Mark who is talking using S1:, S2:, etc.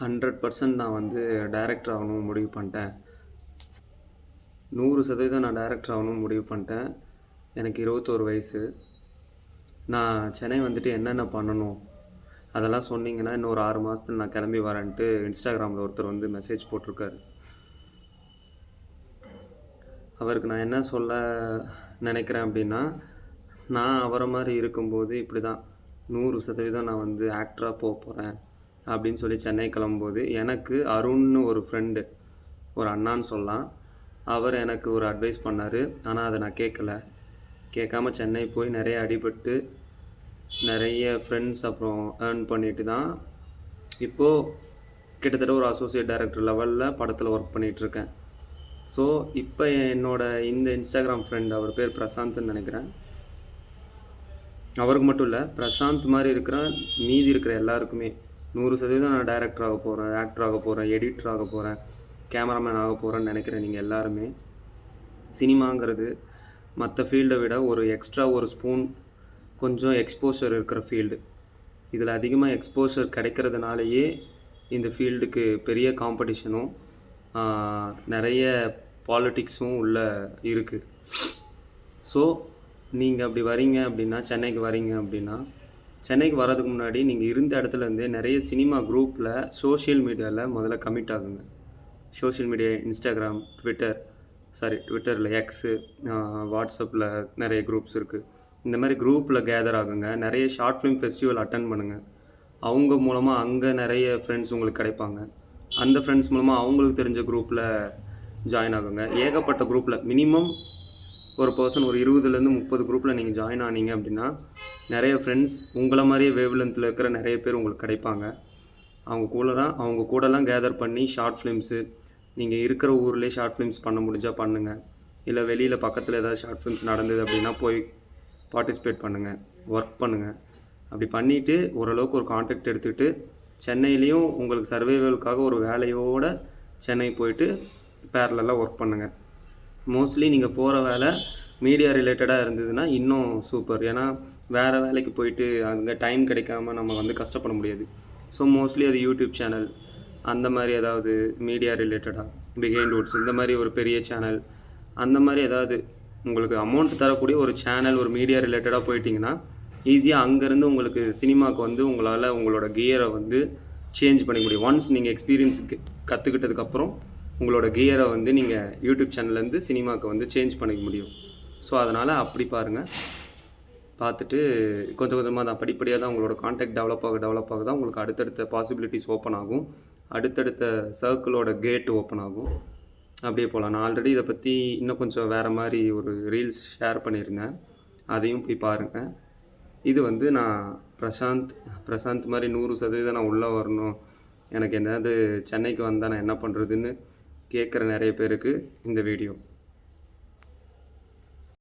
S1: 100% நான் வந்து டைரக்டர் ஆகணும்னு முடிவு பண்ணிட்டேன். 100% நான் டைரக்டர் ஆகணும்னு முடிவு பண்ணிட்டேன். எனக்கு 21 வயசு. நான் சென்னை வந்துட்டு என்னென்ன பண்ணணும் அதெல்லாம் சொன்னீங்கன்னா இன்னும் ஒரு 6 மாதத்துல நான் கிளம்பி வரேன்ட்டு இன்ஸ்டாகிராமில் ஒருத்தர் வந்து மெசேஜ் போட்டிருக்காரு. அவருக்கு நான் என்ன சொல்ல நினைக்கிறேன் அப்படின்னா, நான் அவரை மாதிரி இருக்கும்போது இப்படி தான் 100% நான் வந்து ஆக்டராக போகிறேன் அப்படின்னு சொல்லி சென்னை கிளம்பும்போது எனக்கு அருண்னு ஒரு ஃப்ரெண்டு, ஒரு அண்ணான்னு சொல்லலாம். அவர் எனக்கு ஒரு அட்வைஸ் பண்ணார். ஆனால் அதை நான் கேட்காம சென்னை போய் நிறைய அடிபட்டு நிறைய ஃப்ரெண்ட்ஸ் அப்புறம் ஏர்ன் பண்ணிட்டு தான் இப்போது கிட்டத்தட்ட ஒரு அசோசியேட் டைரக்டர் லெவலில் படத்தில் ஒர்க் பண்ணிகிட்ருக்கேன். ஸோ இப்போ இந்த இன்ஸ்டாகிராம் ஃப்ரெண்ட், அவர் பேர் பிரசாந்த்னு நினைக்கிறேன். அவருக்கு மட்டும் இல்லை, பிரசாந்த் மாதிரி மீதி இருக்கிற எல்லாருக்குமே 100% நான் டைரக்டர் ஆக போகிறேன், ஆக்டர் ஆக போகிறேன், எடிட்டர் ஆக போகிறேன், கேமராமேன் ஆக போகிறேன்னு நினைக்கிறேன். நீங்கள் எல்லாருமே சினிமாங்கிறது மற்ற ஃபீல்டை விட ஒரு எக்ஸ்ட்ரா ஒரு ஸ்பூன் கொஞ்சம் எக்ஸ்போஷர் இருக்கிற ஃபீல்டு. இதில் அதிகமாக எக்ஸ்போஷர் கிடைக்கிறதுனாலேயே இந்த ஃபீல்டுக்கு பெரிய காம்படிஷனும் நிறைய பாலிட்டிக்ஸும் உள்ள இருக்குது. ஸோ நீங்கள் அப்படி வரீங்க அப்படின்னா, சென்னைக்கு வரீங்க அப்படின்னா, சென்னைக்கு வர்றதுக்கு முன்னாடி நீங்கள் இருந்த இடத்துலேருந்தே நிறைய சினிமா குரூப்பில் சோஷியல் மீடியாவில் முதல்ல கமிட் ஆகுங்க. சோஷியல் மீடியா இன்ஸ்டாகிராம், ட்விட்டரில் எக்ஸு, வாட்ஸ்அப்பில் நிறைய குரூப்ஸ் இருக்குது. இந்த மாதிரி குரூப்பில் கேதர் ஆகுங்க. நிறைய ஷார்ட் ஃபிலிம் ஃபெஸ்டிவல் அட்டன் பண்ணுங்கள். அவங்க மூலமாக அங்கே நிறைய ஃப்ரெண்ட்ஸ் உங்களுக்கு கிடைப்பாங்க. அந்த ஃப்ரெண்ட்ஸ் மூலமாக அவங்களுக்கு தெரிஞ்ச குரூப்பில் ஜாயின் ஆகுங்க. ஏகப்பட்ட குரூப்பில் மினிமம் ஒரு பர்சன் ஒரு 20லேருந்து 30 குரூப்பில் நீங்கள் ஜாயின் ஆனீங்க அப்படின்னா நிறைய ஃப்ரெண்ட்ஸ் உங்களை மாதிரியே வேவ் லென்த்தில் இருக்கிற நிறைய பேர் உங்களுக்கு கிடைப்பாங்க. அவங்க கூடலாம் கேதர் பண்ணி ஷார்ட் ஃபிலிம்ஸு, நீங்கள் இருக்கிற ஊர்லேயே ஷார்ட் ஃபிலிம்ஸ் பண்ண முடிஞ்சால் பண்ணுங்கள். இல்லை வெளியில் பக்கத்தில் ஏதாவது ஷார்ட் ஃபிலிம்ஸ் நடந்தது அப்படின்னா போய் பார்ட்டிசிபேட் பண்ணுங்கள், ஒர்க் பண்ணுங்கள். அப்படி பண்ணிவிட்டு ஓரளவுக்கு ஒரு கான்டாக்ட் எடுத்துக்கிட்டு சென்னையிலையும் உங்களுக்கு சர்வைவலுக்காக ஒரு வேலையோடு சென்னை போயிட்டு பேரலெல்லாம் ஒர்க் பண்ணுங்கள். மோஸ்ட்லி நீங்கள் போகிற வேலை மீடியா ரிலேட்டடாக இருந்ததுன்னா இன்னும் சூப்பர். ஏன்னா வேறு வேலைக்கு போயிட்டு அங்கே டைம் கிடைக்காம நம்ம வந்து கஷ்டப்பட முடியாது. ஸோ மோஸ்ட்லி அது யூடியூப் சேனல் அந்த மாதிரி ஏதாவது மீடியா ரிலேட்டடாக, பிஹைண்ட் வுட்ஸ் இந்த மாதிரி ஒரு பெரிய சேனல், அந்த மாதிரி ஏதாவது உங்களுக்கு அமௌண்ட் தரக்கூடிய ஒரு சேனல், ஒரு மீடியா ரிலேட்டடாக போயிட்டிங்கன்னா ஈஸியாக அங்கேருந்து உங்களுக்கு சினிமாவுக்கு வந்து உங்களால் உங்களோட கியரை வந்து சேஞ்ச் பண்ணிக்க முடியும். ஒன்ஸ் நீங்கள் எக்ஸ்பீரியன்ஸ் கற்றுக்கிட்டதுக்கப்புறம் உங்களோட கியரை வந்து நீங்கள் யூடியூப் சேனல்லேருந்து சினிமாவுக்கு வந்து சேஞ்ச் பண்ணிக்க முடியும். ஸோ அதனால் அப்படி பாருங்கள். பார்த்துட்டு கொஞ்சம் கொஞ்சமாக தான் படிப்படியாக தான் உங்களோட கான்டாக்ட் டெவலப் ஆக தான் உங்களுக்கு அடுத்தடுத்த பாசிபிலிட்டிஸ் ஓப்பன் ஆகும், அடுத்தடுத்த சர்க்கிளோட கேட்டு ஓப்பன் ஆகும். அப்படியே போகலாம். நான் ஆல்ரெடி இதை பற்றி இன்னும் கொஞ்சம் வேறு மாதிரி ஒரு ரீல்ஸ் ஷேர் பண்ணியிருந்தேன், அதையும் போய் பாருங்கள். இது வந்து நான் பிரசாந்த் மாதிரி 100% நான் உள்ளே வரணும், எனக்கு என்னது சென்னைக்கு வந்தால் நான் என்ன பண்ணுறதுன்னு கேட்குற நிறைய பேருக்கு இந்த வீடியோ.